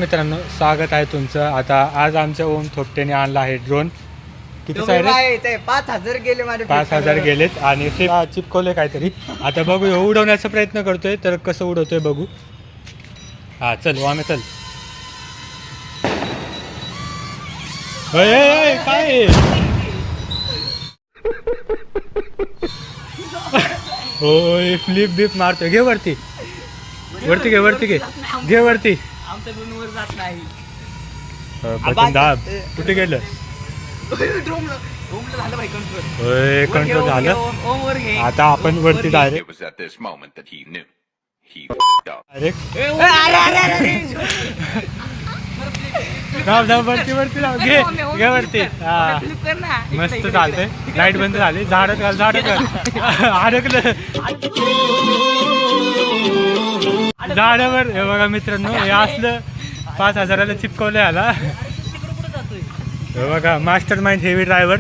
मित्रांनो, स्वागत आहे तुमचं. आता आज आमच्या ओम थोपटेने आणला आहे ड्रोन. किती सारे 5,000 गेले माझे. 5,000 गेलेत आणि ते चिपकवले काहीतरी. आता बघू, उडवण्याचा प्रयत्न करतोय, तर कसं उडवतोय बघू. हा चल आम्ही चल. काय होय, फ्लिप बिप मारतोय. घे वरती वरती घे वरती घे घे वरती. आमच्या वर जात नाही. बटन दाब. कुठे गेलं? झालं भाई कंट्रोल. होय, कंट्रोल झालं. ओमवर घे. आता आपण वरती direct It was at this moment that he knew. He up. Direct अरे धाव धाव वरती वरती धाव. घे घे वरती. हा फ्लिप कर ना. मस्त चालतंय. लाईट बंद झाली. झाडत घाल झाडत घाल. अडकलं झाडावर. हे बघा मित्रांनो, हे असलं 5,000ला चिपकवलं याला. हे बघा, मास्टर माइंड हेवी ड्रायव्हर.